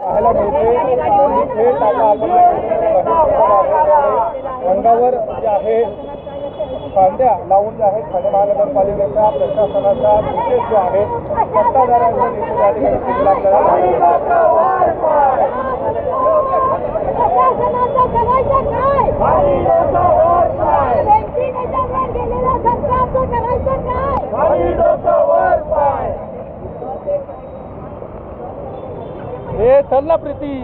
पाहायला मिळते आणि थेट आता आपण अंगावर जे आहे कांद्या लावून जे आहे ठाणे महानगरपालिकेच्या प्रशासनाचा निषेध जो आहे सत्ताधाऱ्यांचा निषेध या ठिकाणी केलेला हे चल ना प्रीती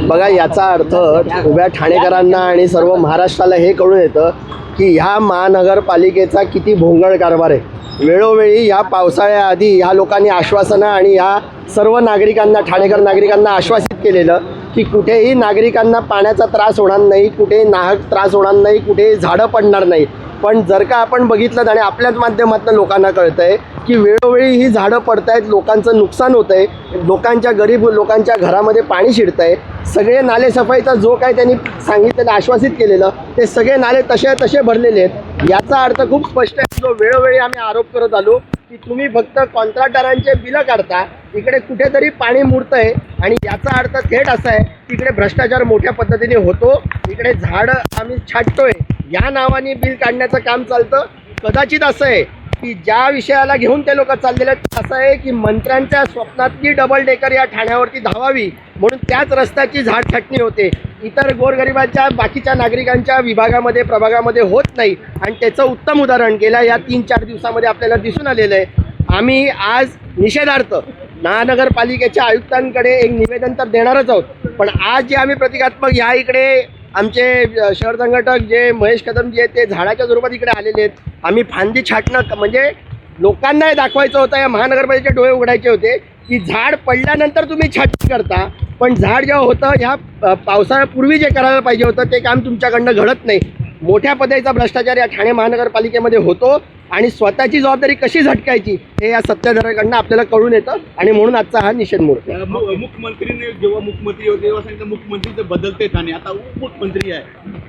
बघा, याचा अर्थ उभ्या ठाणेकरांना आणि सर्व महाराष्ट्राला हे कळून येतं की ह्या महानगरपालिकेचा किती भोंगळ कारभार आहे. वेळोवेळी या पावसाळ्याआधी ह्या लोकांनी आश्वासनं आणि ह्या सर्व नागरिकांना, ठाणेकर नागरिकांना आश्वासित केलेलं की कुठेही नागरिकांना पाण्याचा त्रास होणार नाही, कुठेही नाहक त्रास होणार नाही, कुठेही झाडं पडणार नाही. पण जर का आपण बघितलं आणि आपल्याच माध्यमातून लोकांना कळतं आहे की वेळोवेळी ही झाडं पडत आहेत, लोकांचं नुकसान होतं आहे, लोकांच्या गरीब लोकांच्या घरामध्ये पाणी शिरतं आहे. सगळे नाले सफाईचा जो काय त्यांनी सांगितलेलं, आश्वासित केलेलं, ते सगळे नाले तसे भरलेले आहेत. याचा अर्थ खूप स्पष्ट आहे. जो वेळोवेळी आम्ही आरोप करत आलो की तुम्ही फक्त कॉन्ट्रॅक्टरांचे बिलं काढता, इकडे कुठेतरी पाणी मुरतं आहे आणि याचा अर्थ थेट असा आहे की इकडे भ्रष्टाचार मोठ्या पद्धतीने होतो, इकडे झाडं आम्ही छाटतोय या नावाने बिल काढण्याचं काम चालतं. कदाचित असं आहे की ज्या विषयाला घेऊन ते लोक चाललेले आहेत असं आहे की मंत्र्यांच्या स्वप्नातली डबल डेकर या ठाण्यावरती धावावी म्हणून त्याच रस्त्याची झाड छाटणी होते. इतर गोरगरिबांच्या बाकीच्या नागरिकांच्या विभागामध्ये, प्रभागामध्ये होत नाही आणि त्याचं उत्तम उदाहरण गेल्या या 3-4 दिवसामध्ये आपल्याला दिसून आलेलं आहे. आम्ही आज निषेधार्थ महानगरपालिकेच्या आयुक्तांकडे एक निवेदन तर देणारच आहोत, पण आज जे आम्ही प्रतिकात्मक ह्या इकडे आमचे शहर संघटक जे महेश कदम जे ते झाडाच्या स्वरूपात इकडे आलेले आहेत. आम्ही फांदी छाटणं म्हणजे लोकांना दाखवायचं होतं, या महानगरपालिकेचे डोळे उघडायचे होते की झाड पडल्यानंतर तुम्ही छाटणी करता, पण झाड जेव्हा होतं ह्या पावसाळ्यापूर्वी जे करायला पाहिजे होतं ते काम तुमच्याकडनं घडत नाही. मोठ्या पद्धतीचा भ्रष्टाचार या ठाणे महानगरपालिकेमध्ये होतो आणि स्वतःची जबाबदारी कशी झटकायची हे या सत्ताधाऱ्यांकडनं आपल्याला कळून येतं आणि म्हणून आजचा हा निषेध मोर्चा. मुख्यमंत्रीने जेव्हा मुख्यमंत्री होते तेव्हा सांगितलं मुख्यमंत्रीचं बदलते ठाणे, आता उपमुख्यमंत्री आहे.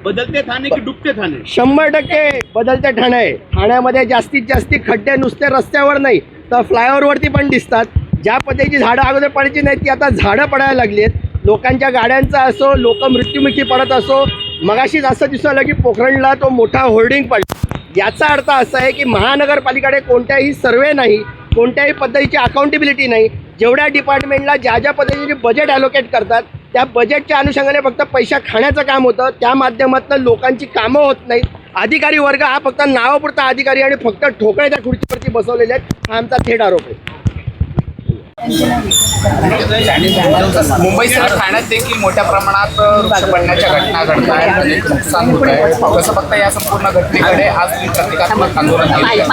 बदलते ठाणे की डुबते ठाणे? 100% बदलते ठाणे आहे. ठाण्यामध्ये जास्तीत जास्त खड्डे नुसते रस्त्यावर नाही तर फ्लायओव्हरवरती पण दिसतात. ज्या पद्धतीची झाडं अगोदर पडायची नाहीत ती आता झाडं पडायला लागली आहेत. लोकांच्या गाड्यांचा असो, लोक मृत्युमुखी पडत असो. मगाशीच असं दिसू आलं की पोखरणला तो मोठा होर्डिंग पडला. याचा अर्थ असा आहे की महानगरपालिकेकडे कोणत्याही सर्वे नाही, कोणत्याही पद्धतीची अकाउंटेबिलिटी नाही. जेवढ्या डिपार्टमेंटला ज्या पद्धतीने बजेट ॲलोकेट करतात त्या बजेटच्या अनुषंगाने फक्त पैसा खाण्याचं काम होतं, त्या माध्यमातून लोकांची कामं होत नाहीत. अधिकारी वर्ग हा फक्त नावापुरता अधिकारी आणि फक्त ठोकळे त्या खुर्चीवरती बसवलेले आहेत, हा आमचा थेट आरोप आहे. मुंबईसह ठाण्यात देखील मोठ्या प्रमाणात वृक्ष पडण्याच्या घटना घडत आहेत, नुकसान होत आहे. कसं बघता या संपूर्ण घटनेकडे आज प्रतिकात्मक आंदोलन केलं?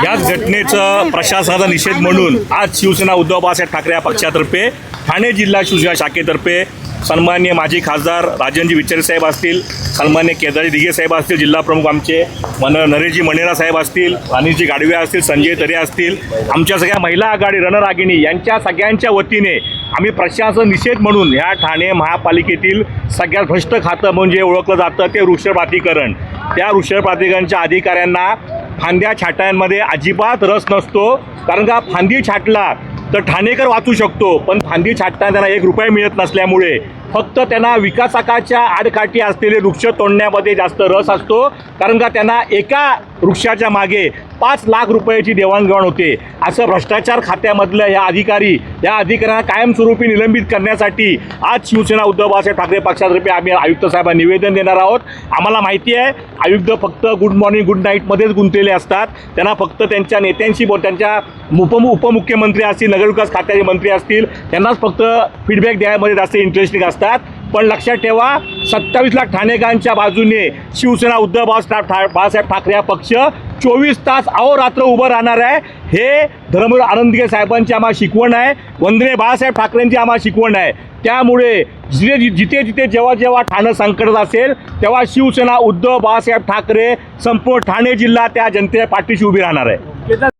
याच घटनेचं प्रशासनाचा निषेध म्हणून आज शिवसेना उद्धव बाळासाहेब ठाकरे या पक्षातर्फे ठाणे जिल्हा शिवसेना शाखेतर्फे सन्माननीय माजी खासदार राजनजी विचारे साहेब असतील, सन्माननीय केदारजी दिघे साहेब असतील, जिल्हा प्रमुख आमचे नरेशजी मणेरा साहेब असतील, अनिलजी गाडवे असतील, संजय तरे असतील, आमच्या सगळ्या महिला आघाडी रणरागिणी यांच्या सगळ्यांच्या वतीने आम्ही प्रशासन निषेध म्हणून ह्या ठाणे महापालिकेतील सगळ्यात भ्रष्ट खातं म्हणजे ओळखलं जातं ते वृक्षप्राधिकरण. त्या वृक्षप्राधिकरणच्या अधिकाऱ्यांना फांद्या छाटण्यांमध्ये अजिबात रस नसतो, कारण का फांदी छाटला तर ठाणेकर वाचू शकतो, पण फांदी छाटताना त्यांना 1 रुपया मिळत नसल्यामुळे फक्त त्यांना विकासकाच्या आडकाठी असलेले वृक्ष तोडण्यामध्ये जास्त रस असतो, कारण का त्यांना एका वृक्षाच्या मागे 5 लाख रुपयाची देवाणघेवाण होते. असं भ्रष्टाचार खात्यामधलं या अधिकाऱ्यांना कायमस्वरूपी निलंबित करण्यासाठी आज शिवसेना उद्धव बाळासाहेब ठाकरे पक्षातर्फे आम्ही आयुक्त साहेबांना निवेदन देणार आहोत. आम्हाला माहिती आहे आयुक्त फक्त गुड मॉर्निंग गुड नाईटमध्येच गुंतलेले असतात, त्यांना फक्त त्यांच्या नेत्यांशी त्यांच्या उपमुख्यमंत्री असतील, नगरविकास खात्याचे मंत्री असतील, त्यांनाच फक्त फीडबॅक द्यायमध्ये जास्त इंटरेस्टिंग असतात. पण लक्षात ठेवा 27 लाख ठाणेकरांच्या बाजूने शिवसेना उद्धव बाळासाहेब ठाकरे हा पक्ष 24 तास अहोरात्र उभं राहणार आहे. हे धर्मवीर आनंदगे साहेबांची आम्हाला शिकवण आहे, वंदनीय बाळासाहेब ठाकरेंची आम्हाला शिकवण आहे. त्यामुळे जिथे जेव्हा ठाणे संकटात असेल तेव्हा शिवसेना उद्धव बाळासाहेब ठाकरे संपूर्ण ठाणे जिल्हा त्या जनतेच्या पाठीशी उभी राहणार आहे.